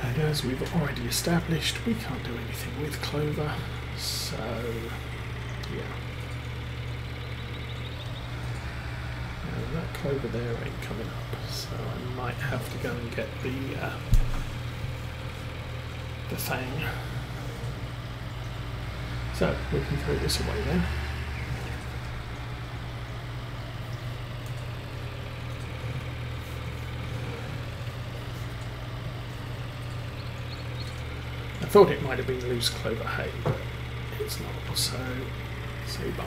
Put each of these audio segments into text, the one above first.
And as we've already established, we can't do anything with clover, so yeah. And that clover there ain't coming up, so I might have to go and get the fang. So we can throw this away then. I thought it might have been loose clover hay, but it's not, so say bye.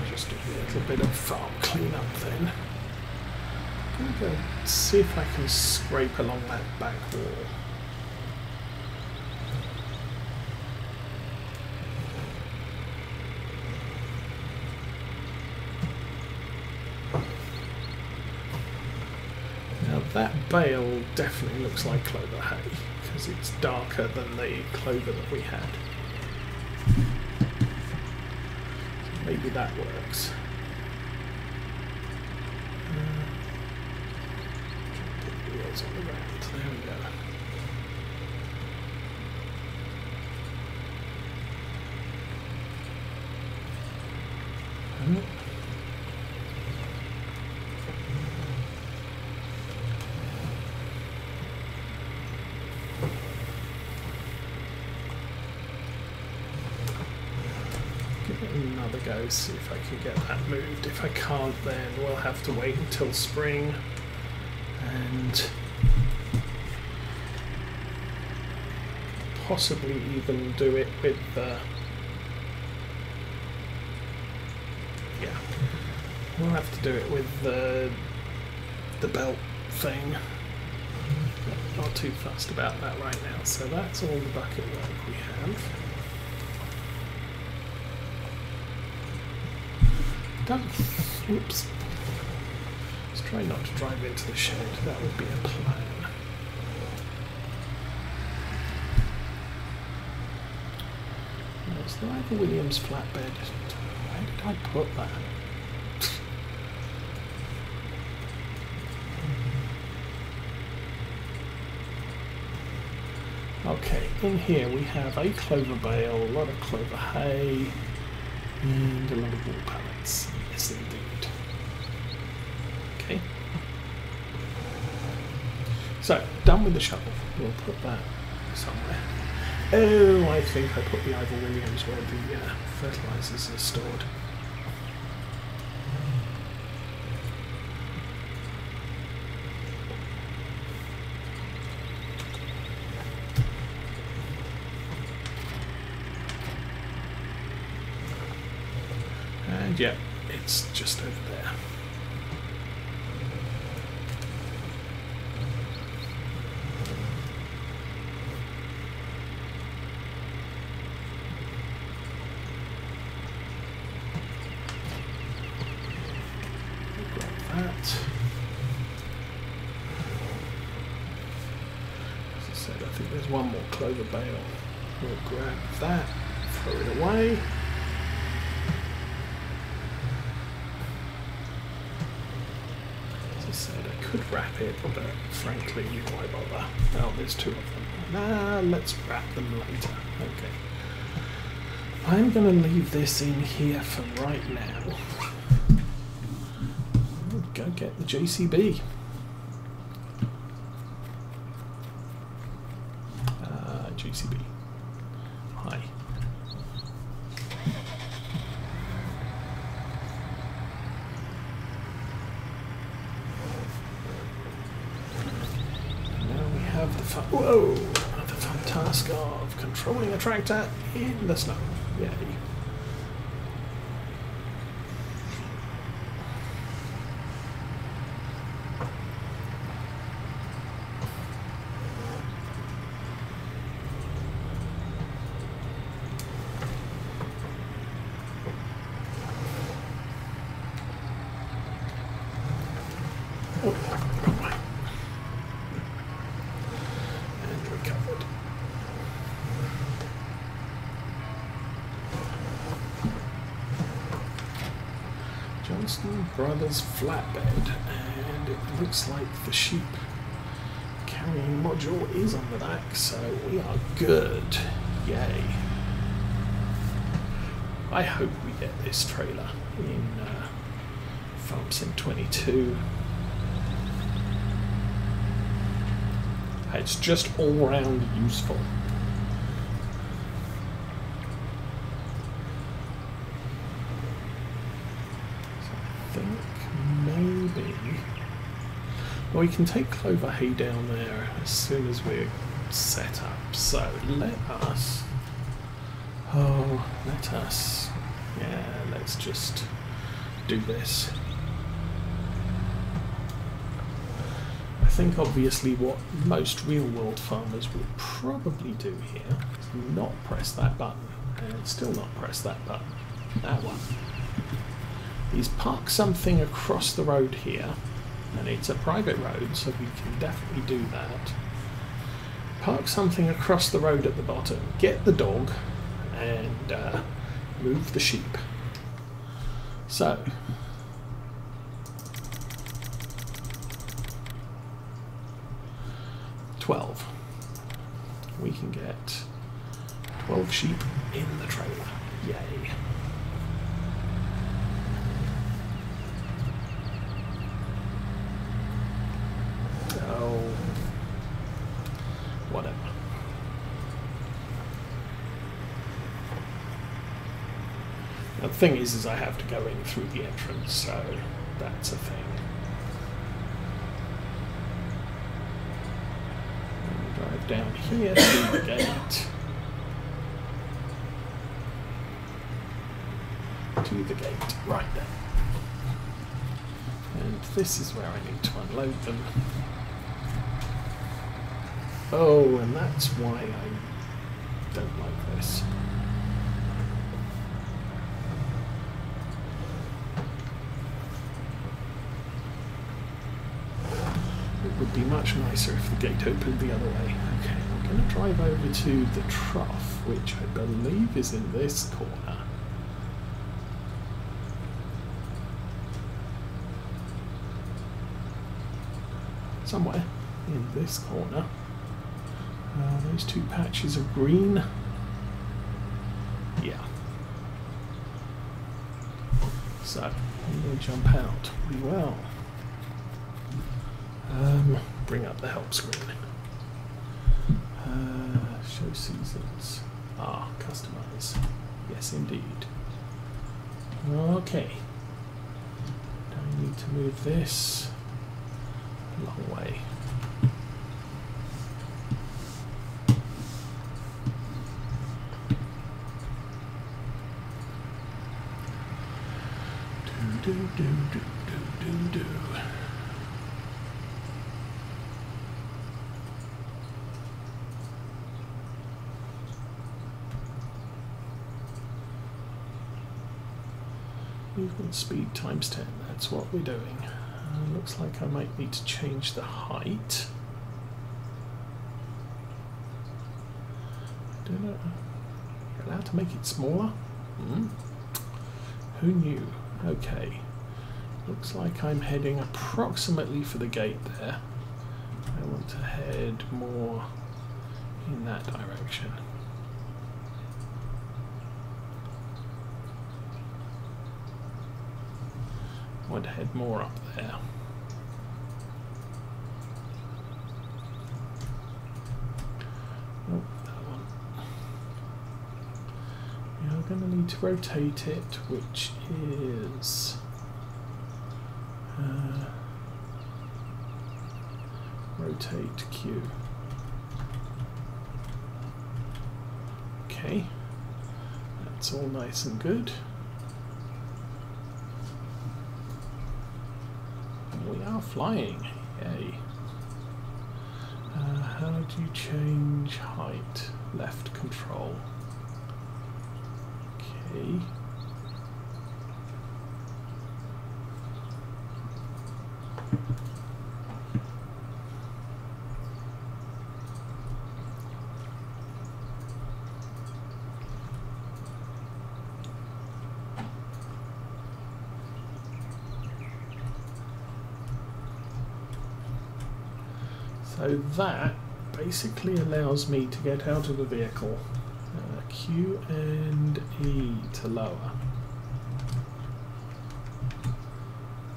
Just do a little bit of farm cleanup then. I'm going to go see if I can scrape along that back wall. That bale definitely looks like clover hay because it's darker than the clover that we had. So maybe that works. Put the wheels on the ground. There we go. Another go, see if I can get that moved. If I can't, then we'll have to wait until spring and possibly even do it with the we'll have to do it with the belt thing. Not too fussed about that right now. So that's all the bucket work we have. Oops. Let's try not to drive into the shed. That would be a plan. There's the Ivor Williams flatbed. Where did I put that? Okay, in here we have a clover bale, a lot of clover hay, and a lot of wool pallets. Yes, indeed. Okay. So, done with the shovel. We'll put that somewhere. Oh, I think I put the Ivor Williams where the fertilisers are stored. And yeah, it's just over there. Grab that. As I said, I think there's one more clover bale. We'll grab that, throw it away. Could wrap it, but frankly, why bother? Oh, there's two of them. Nah, let's wrap them later. Okay. I'm going to leave this in here for right now. Go get the JCB. JCB. Hi. Whoa! The fun task of controlling a tractor in the snow. Yay. Johnston Brothers flatbed, and it looks like the sheep carrying module is on the back, so we are good. Yay. I hope we get this trailer in Farm Sim 22. It's just all round useful. So I think maybe we can take Clover Hay down there as soon as we're set up. So let's just do this. I think obviously what most real-world farmers will probably do here is not press that button, and still not press that button, that one, is park something across the road here, and it's a private road so we can definitely do that. Park something across the road at the bottom, get the dog, and move the sheep. So, we can get 12 sheep in the trailer. Yay. Oh, whatever. Now, the thing is I have to go in through the entrance, so that's a thing. Drive down here to the gate. To the gate, right there. And this is where I need to unload them. Oh, and that's why I don't like this. It would be much nicer if the gate opened the other way. Okay, I'm going to drive over to the trough, which I believe is in this corner. Somewhere in this corner. Those two patches of green. Yeah. So, I'm going to jump out pretty well. Bring up the help screen. Show seasons. Ah, customize. Yes, indeed. Okay. Do I need to move this a long way? Do do do do do do do. Movement speed times 10, that's what we're doing. Looks like I might need to change the height. Don't know. You're allowed to make it smaller? Who knew? Okay. Looks like I'm heading approximately for the gate there. I want to head more in that direction. I want to head more up there. Oh, that one. Yeah, I'm going to need to rotate it, which is rotate Q. Okay, that's all nice and good. We are flying, yay. How do you change height? Left control. Okay. So that basically allows me to get out of the vehicle. Q and E to lower.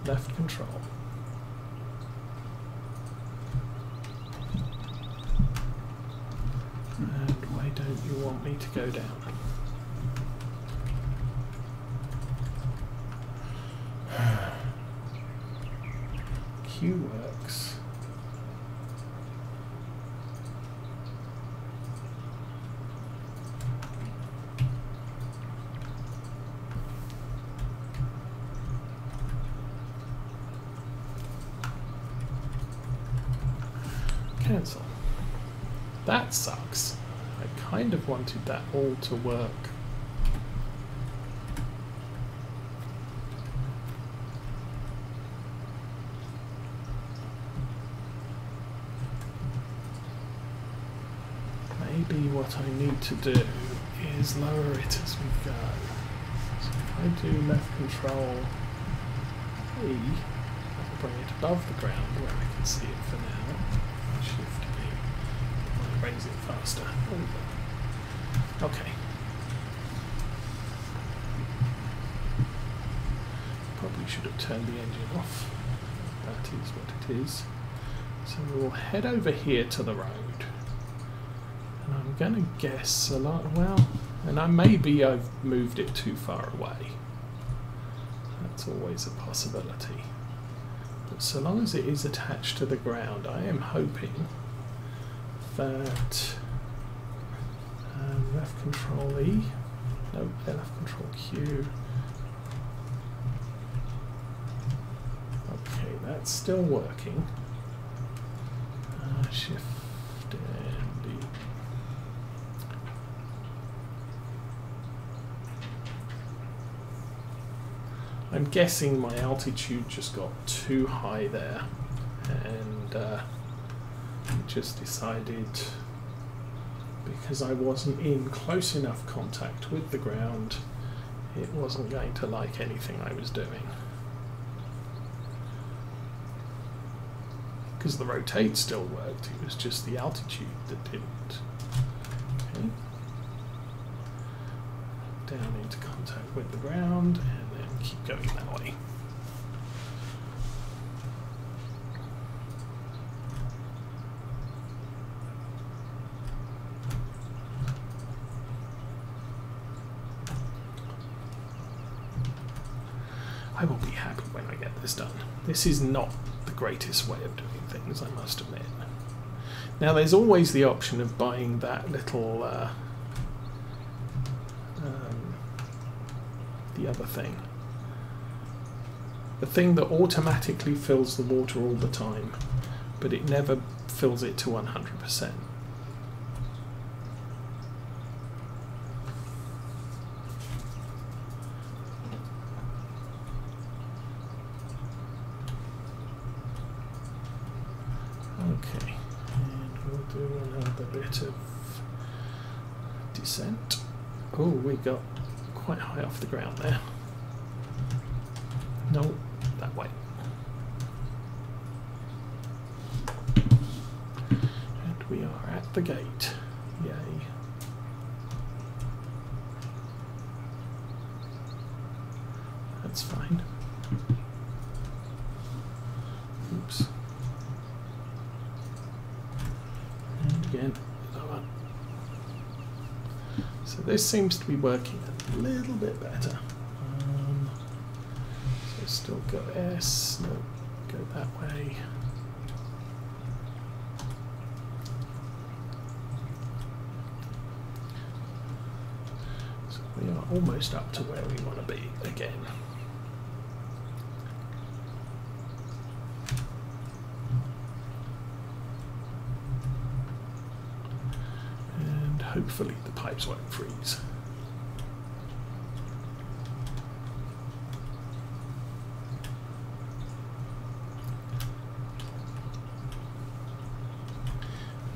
Left control. And why don't you want me to go down? Q works. Cancel. That sucks. I kind of wanted that all to work. Maybe what I need to do is lower it as we go. So if I do left control E, that'll bring it above the ground where I can see it for now. Shift E, might raise it faster. Okay. Probably should have turned the engine off. That is what it is. So we'll head over here to the road. And I'm going to guess a lot, well, and maybe I've moved it too far away. That's always a possibility. But so long as it is attached to the ground, I am hoping that left control E, no, left control Q. Okay, that's still working. Shift and E. I'm guessing my altitude just got too high there, and just decided, because I wasn't in close enough contact with the ground, it wasn't going to like anything I was doing. Because the rotate still worked, it was just the altitude that didn't. Okay. Down into contact with the ground, and then keep going that way. I will be happy when I get this done. This is not the greatest way of doing things, I must admit. Now there's always the option of buying that little the other thing. The thing that automatically fills the water all the time, but it never fills it to 100%. Okay, and we'll do another bit of descent. Oh, we got quite high off the ground there. No, that way. And we are at the gate. Yay. That's fine. Oops. And again, lower. So this seems to be working a little bit better. So still go S, no, go that way. So we are almost up to where we want to be again. And hopefully the pipes won't freeze.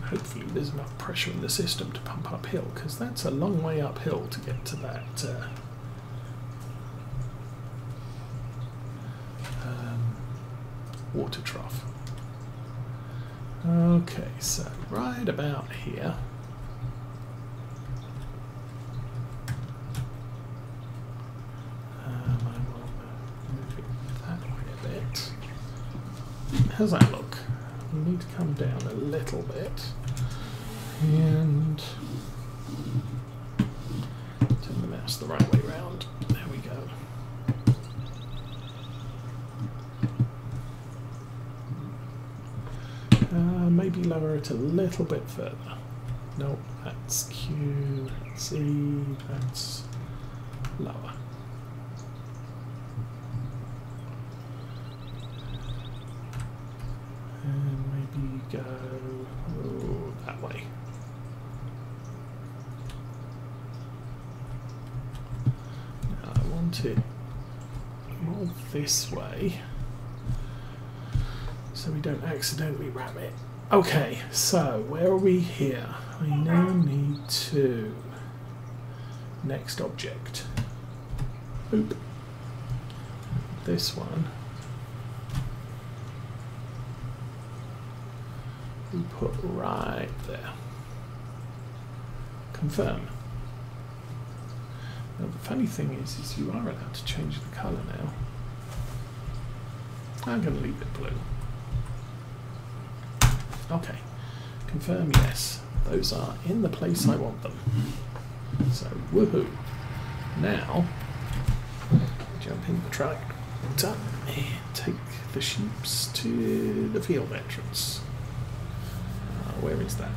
Hopefully there's enough pressure in the system to pump uphill, because that's a long way uphill to get to that water trough. Okay, so right about here. I will move it that way a bit. How's that look? We need to come down a little bit and turn the mouse the right way round. There we go. Maybe lower it a little bit further. Nope, that's Q, C, that's lower. And maybe go that way. Now I want it more this way so we don't accidentally ram it. Okay, so where are we here? I now need to next object. Oop. This one we put right there. Confirm. Now the funny thing is you are allowed to change the colour now. I'm going to leave it blue. Okay, confirm yes. Those are in the place I want them. So, woohoo. Now, jump in the tractor and take the sheeps to the field entrance. Where is that?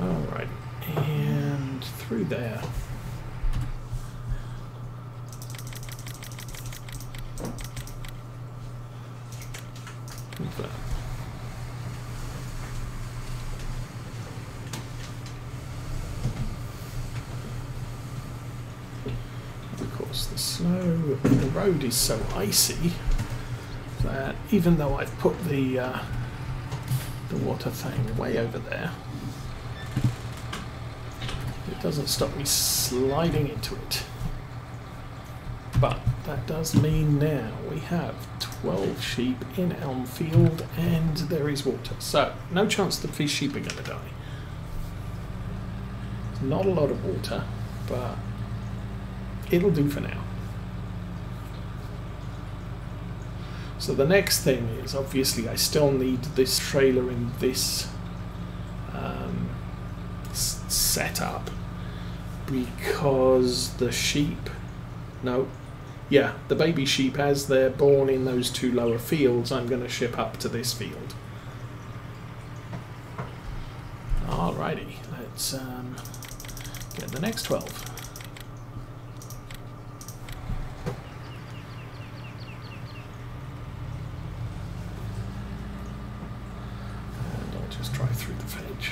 Alright, and through there. Confirm. Of course, the road is so icy that even though I've put the water thing way over there, it doesn't stop me sliding into it. But that does mean now we have 12 sheep in Elmfield and there is water. So, no chance that these sheep are going to die. It's not a lot of water, but it'll do for now. So the next thing is, obviously I still need this trailer in this setup because the sheep, the baby sheep, as they're born in those two lower fields, I'm going to ship up to this field. Alrighty, let's get the next 12. And I'll just drive through the village.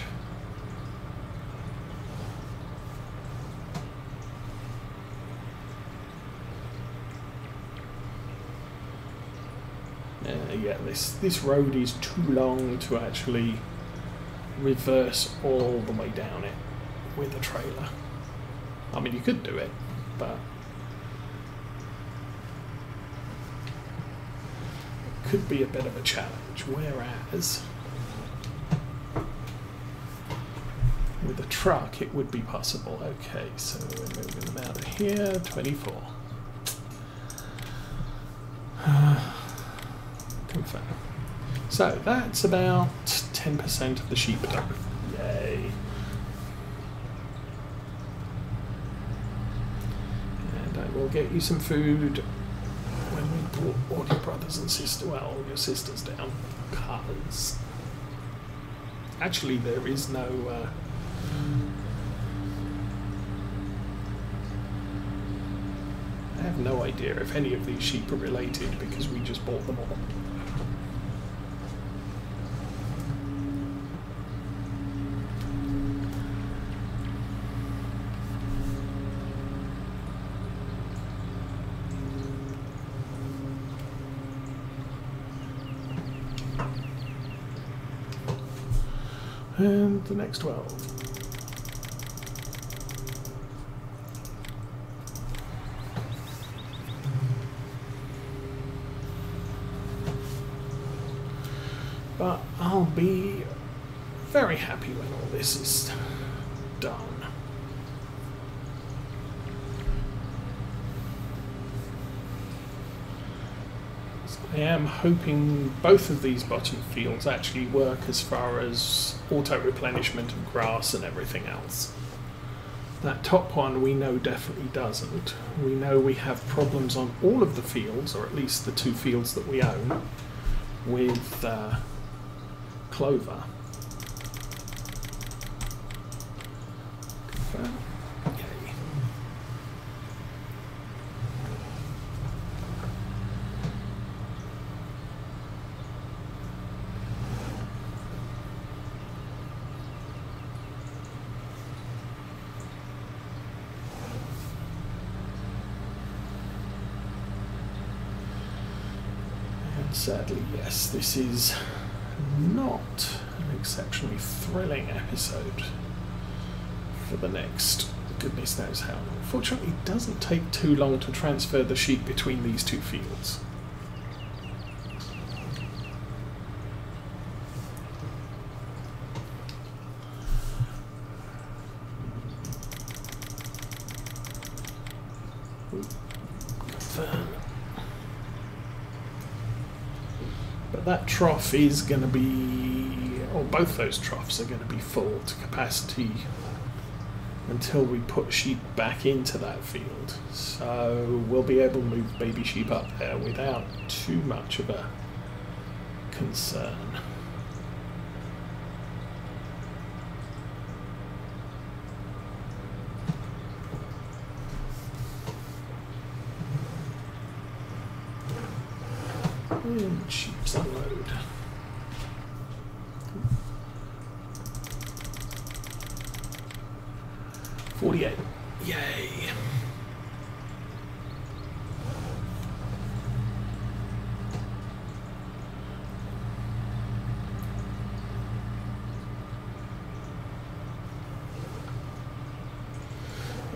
Yeah, this road is too long to actually reverse all the way down it with a trailer. I mean, you could do it, but it could be a bit of a challenge, whereas with a truck it would be possible. Okay, so we're moving them out of here, 24. Confirm. So that's about 10% of the sheep done. Yay. And I will get you some food when we brought all your brothers and sisters, well, all your sisters down. Because actually there is no I have no idea if any of these sheep are related because we just bought them all. And the next 12. But I'll be very happy when all this is done. I am hoping both of these bottom fields actually work as far as auto-replenishment of grass and everything else. That top one we know definitely doesn't. We know we have problems on all of the fields, or at least the 2 fields that we own, with clover. Confirm. Yay. And sadly, yes, this is not an exceptionally thrilling episode for the next goodness knows how long. Fortunately, it doesn't take too long to transfer the sheep between these 2 fields. Confirm. But that trough is going to be, or both those troughs are going to be full to capacity until we put sheep back into that field. So we'll be able to move baby sheep up there without too much of a concern. And sheep's unload. $48. Yay.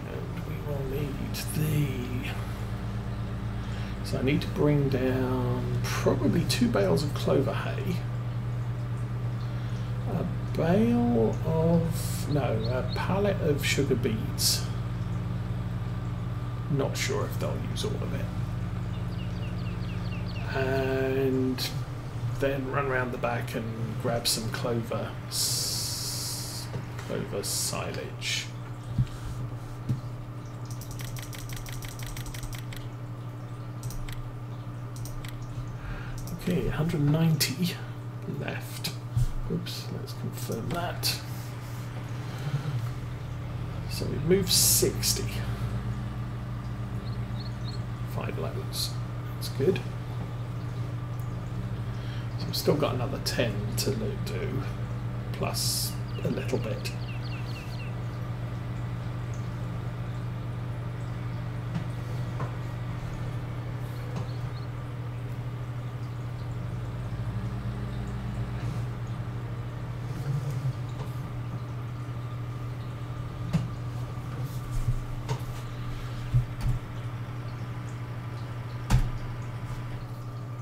And we will need the... So I need to bring down probably 2 bales of clover hay. Bale of, no, a pallet of sugar beets. Not sure if they'll use all of it. And then run around the back and grab some clover silage. Okay, 190 left. Oops, let's confirm that. So we've moved 60. 5 loads. That's good. So we've still got another 10 to do, plus a little bit.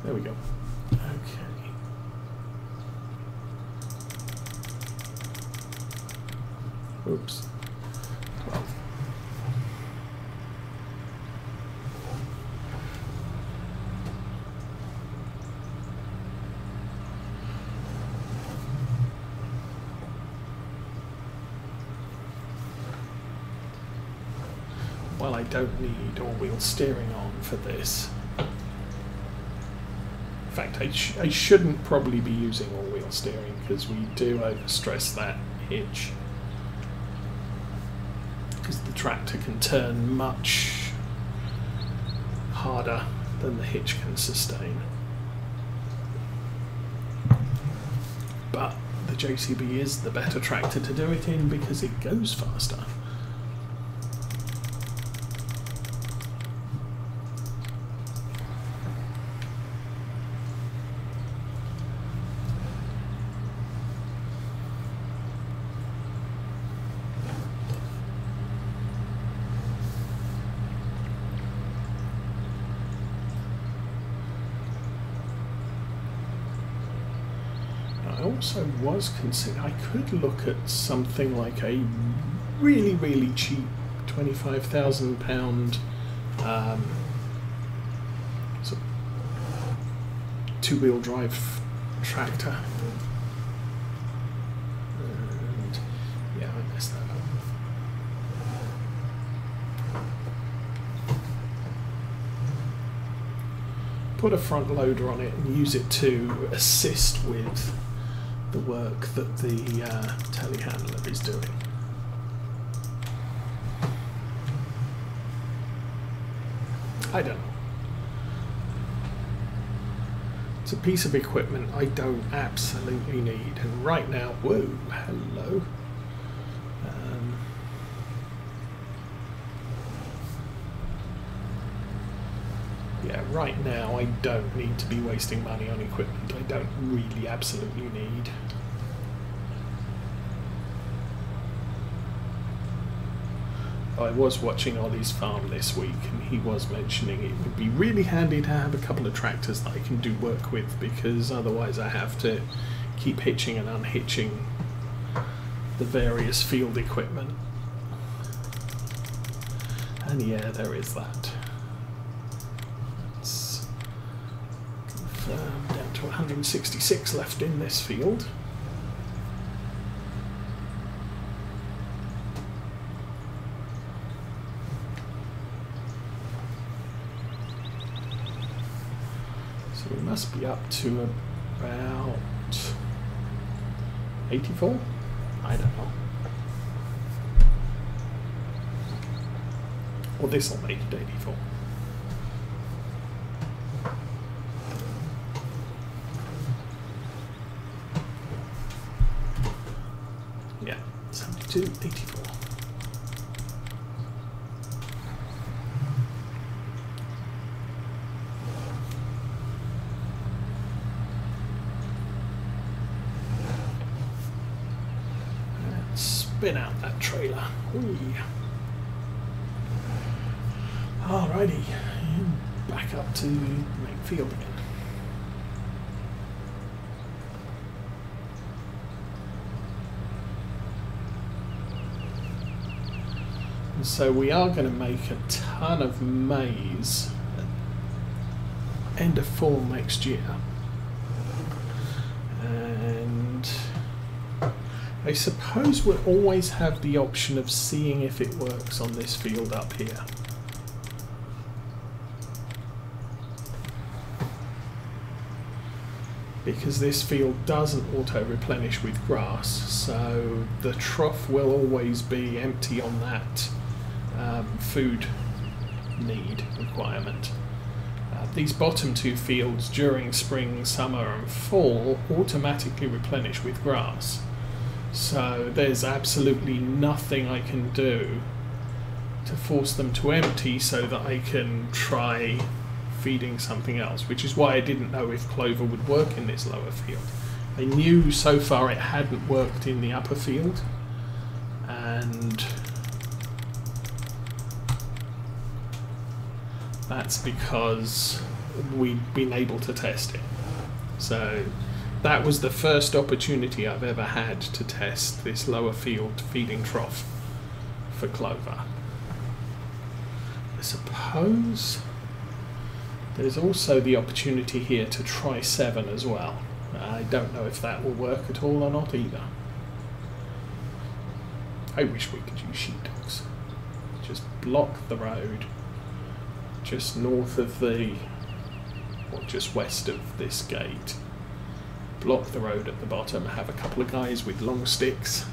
There we go. Okay. Oops. 12. Well, I don't need all-wheel steering on for this. In fact, I shouldn't probably be using all-wheel steering because we do overstress that hitch. Because the tractor can turn much harder than the hitch can sustain. But the JCB is the better tractor to do it in because it goes faster. I also was considering I could look at something like a really, really cheap £25,000 sort of two-wheel drive tractor. And yeah, I messed that up. Put a front loader on it and use it to assist with the work that the telehandler is doing. I don't know. It's a piece of equipment I don't absolutely need, and right now, whoa, hello. Yeah, right now I don't need to be wasting money on equipment I don't really absolutely need. I was watching Ollie's farm this week, and he was mentioning it would be really handy to have a couple of tractors that I can do work with, because otherwise I have to keep hitching and unhitching the various field equipment. And yeah, there is that. It's down to 166 left in this field. We must be up to about 84? I don't know. Or this will make it 84. Yeah, 72, 84. Spin out that trailer. Whee. Alrighty, back up to main field again. And so we are going to make a ton of maize at end of fall next year. And I suppose we'll always have the option of seeing if it works on this field up here. Because this field doesn't auto-replenish with grass, so the trough will always be empty on that food need requirement. These bottom two fields during spring, summer and fall automatically replenish with grass. So there's absolutely nothing I can do to force them to empty so that I can try feeding something else, which is why I didn't know if clover would work in this lower field. I knew so far it hadn't worked in the upper field, and that's because we'd been able to test it. So that was the first opportunity I've ever had to test this lower field feeding trough for clover. I suppose there's also the opportunity here to try 7 as well. I don't know if that will work at all or not either. I wish we could use sheepdogs. Just block the road just north of the, or just west of this gate. Block the road at the bottom, have a couple of guys with long sticks